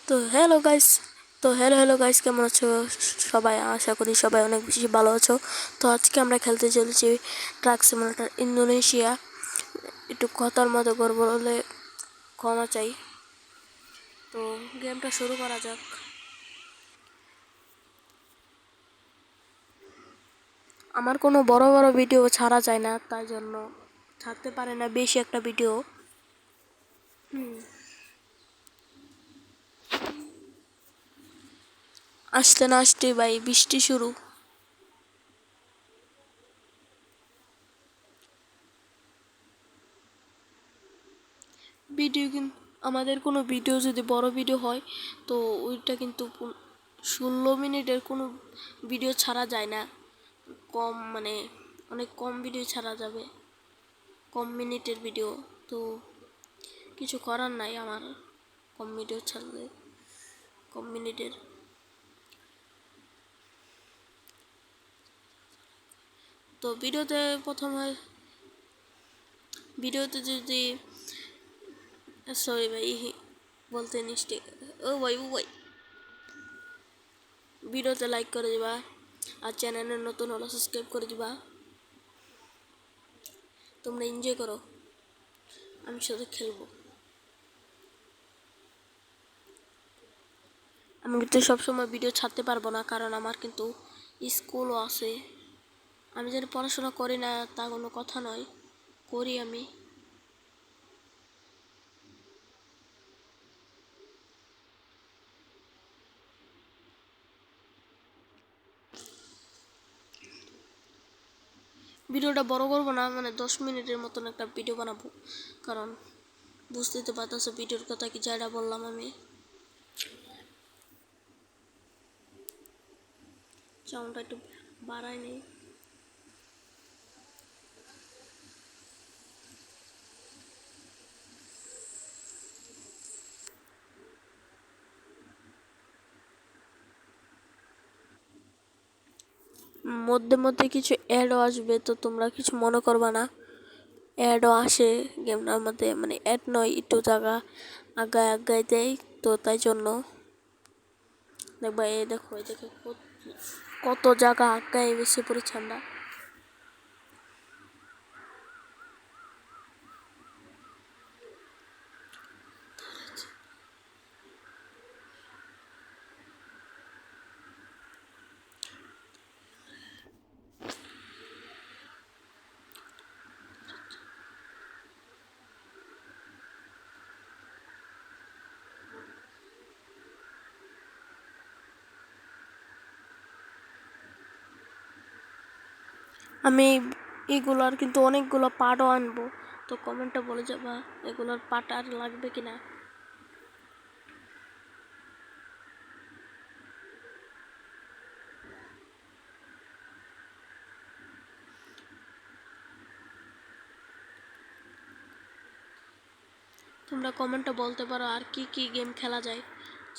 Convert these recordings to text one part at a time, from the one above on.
তো hello guys কেমন আছো সবাই? আশা করি সবাই অনেক বেশি ভালো আছো। তো আজকে আমরা খেলতে চলেছি ট্রাক সিমুলেটর ইন্দোনেশিয়া। একটু কথার মতো করবো বলে ক্ষমা চাই। তো গেমটা শুরু করা যাক। আমার কোনো বড় বড় ভিডিও ছাড়া যায় না, তাই জন্য ছাড়তে পারে না বেশি একটা ভিডিও। আসতে না আসতে ভাই বৃষ্টি শুরু। ভিডিও কিন্তু আমাদের কোনো ভিডিও যদি বড় ভিডিও হয় তো ওইটা কিন্তু 16 মিনিটের কোনো ভিডিও ছাড়া যায় না। কম মানে অনেক কম ভিডিও ছাড়া যাবে, কম মিনিটের ভিডিও। তো কিছু করার নাই আমার, কম ভিডিও ছাড়লে কম মিনিটের। তো ভিডিওতে যদি সরি ভাই বলতে নিশ্চয় ও ভাই ভিডিওতে লাইক করে দিবা আর চ্যানেলে নতুন হলে সাবস্ক্রাইব করে দিবা। তোমরা এনজয় করো, আমি সাথে খেলবো। আমি কিন্তু সবসময় ভিডিও ছাড়তে পারবো না, কারণ আমার কিন্তু স্কুলও আছে। আমি যদি পড়াশোনা করি না তা কোনো কথা নয়, করি আমি। ভিডিওটা বড় করবো না, মানে 10 মিনিটের মতন একটা ভিডিও বানাবো, কারণ বুঝতেই তো পারতেছো ভিডিওর কথা কি যাইটা বললাম আমি। সাউন্ডটা একটু বাড়াই নেই। মধ্যে মধ্যে কিছু অ্যাডও আসবে, তো তোমরা কিছু মনে করবা না। অ্যাডও আসে গেমটার মধ্যে, মানে অ্যাড নয়, একটু জায়গা আগায় আগায় দেয়, তো তাই জন্য দেখবা। এই দেখো, এই দেখো কত জায়গা আগায় বেশি পড়েছি আমরা। আমি এগুলার কিন্তু অনেকগুলো পার্টও আনবো, তো কমেন্টে বলে যাবা এগুলোর পার্ট আর লাগবে কিনা। তোমরা কমেন্টে বলতে পারো আর কি কি গেম খেলা যায়,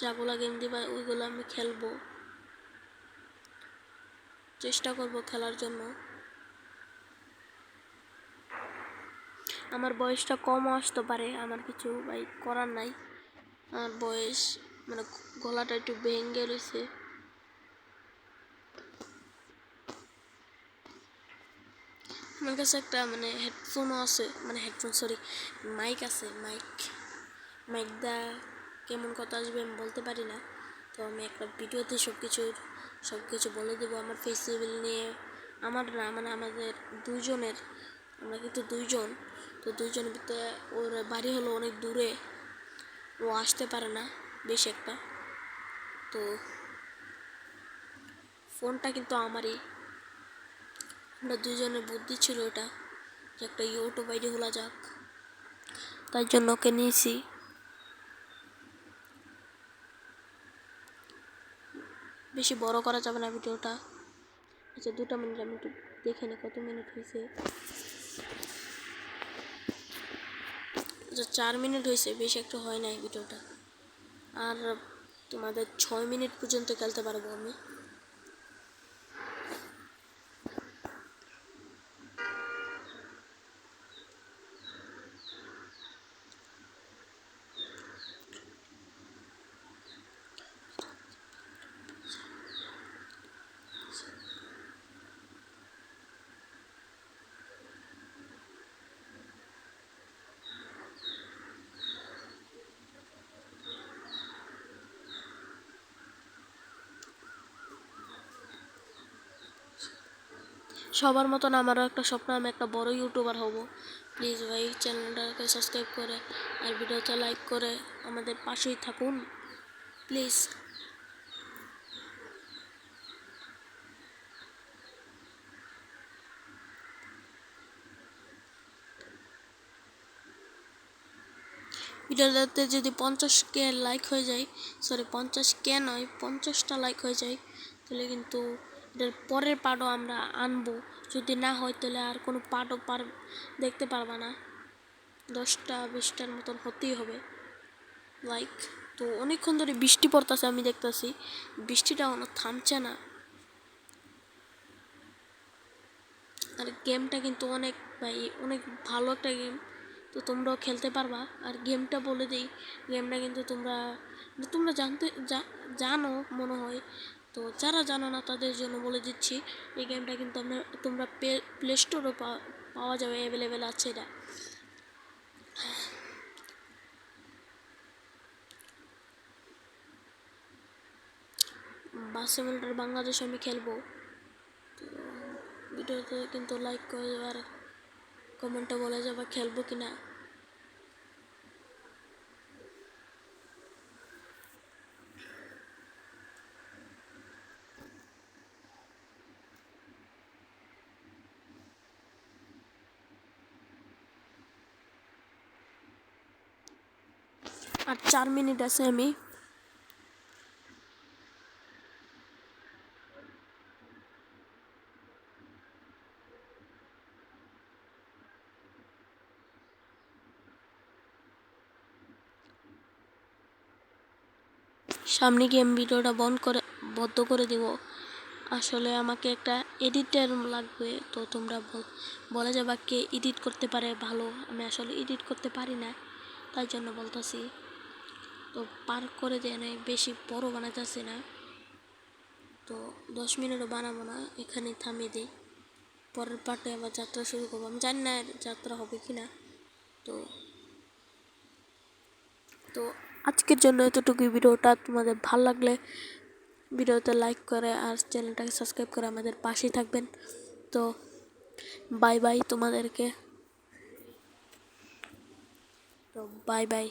যাগুলা গেম দিবা ওইগুলো আমি খেলবো, চেষ্টা করব খেলার জন্য। আমার বয়সটা কম আসতে পারে, আমার কিছু ভাই করার নাই। আমার বয়স মানে গলাটা একটু ভেঙে রয়েছে। আমার কাছে একটা মানে হেডফোনও আছে, মানে হেডফোন সরি মাইক আছে। মাইক দা কেমন কথা আসবে আমি বলতে পারি না। তো আমি একটা ভিডিওতে সব কিছু বলে দেবো আমার ফেস্টিভ্যাল নিয়ে। আমার না, মানে আমাদের দুইজনের, আমরা কিন্তু দুইজন। তো দুইজনের ভিতরে ওর বাড়ি হলো অনেক দূরে, ও আসতে পারে না বেশি একটা। তো ফোনটা কিন্তু আমারই, আমরা দুইজনের বুদ্ধি ছিল এটা, যে একটা ইউটিউব আইডি খোলা যাক, তাই জন্য ওকে নিয়েছি। বেশি বড় করা যাবে না ভিডিওটা। আচ্ছা 2 মিনিট, আমি একটু দেখে নিই কত মিনিট হয়েছে। আচ্ছা 4 মিনিট হয়েছে, বেশি একটা হয় নাই ভিডিওটা। আর তোমাদের 6 মিনিট পর্যন্ত খেলতে পারবো আমি। সবার মতন আমারও একটা স্বপ্ন, আমি একটা বড় ইউটিউবার হব। প্লিজ ভাই চ্যানেলটাকে সাবস্ক্রাইব করে আর ভিডিওটা লাইক করে আমাদের পাশেই থাকুন প্লিজ। ভিডিওটাতে যদি 50K লাইক হয়ে যায়, সরি 50K নয় 50টা লাইক হয়ে যায়, তাহলে কিন্তু এটার পরের পার্টও আমরা আনবো। যদি না হয় তাহলে আর কোনো পার্টও দেখতে পারবা না। 10টা 20টার মতন হতেই হবে লাইক। তো অনেকক্ষণ ধরে বৃষ্টি পড়তেছে, আমি দেখতেছি বৃষ্টিটা এখনো থামছে না। আর গেমটা কিন্তু অনেক ভাই অনেক ভালো একটা গেম, তো তোমরাও খেলতে পারবা। আর গেমটা বলে দিই, গেমটা কিন্তু তোমরা জানো মনে হয়, তো যারা জানো না তাদের জন্য বলে দিচ্ছি। এই গেমটা কিন্তু তোমরা প্লে স্টোরও পাওয়া যাবে, অ্যাভেলেবেল আছে এটা। বাস সিমুলেটর বাংলাদেশ আমি খেলবো। তো ভিডিওতে কিন্তু লাইক করে দেবে আর কমেন্টে বলে যাবে খেলবো কিনা। আর 4 মিনিট আছে, আমি সামনে গেম ভিডিওটা বন্ধ করে দিব। আসলে আমাকে একটা এডিটার লাগবে, তো তোমরা বলে যাবা কে এডিট করতে পারে ভালো। আমি আসলে এডিট করতে পারি না, তাই জন্য বলতেছি। তো পার করে দেয় না, বেশি বড় বানাইতেছি না, তো 10 মিনিটও বানাবো না, এখানেই থামিয়ে দিই। পরের পার্টে আবার যাত্রা শুরু করবো। আমি জানি না যাত্রা হবে কি না। তো তো আজকের জন্য এতটুকুই। ভিডিওটা তোমাদের ভালো লাগলে ভিডিওতে লাইক করে আর চ্যানেলটাকে সাবস্ক্রাইব করে আমাদের পাশেই থাকবেন। তো বাই বাই তোমাদেরকে, তো বাই বাই।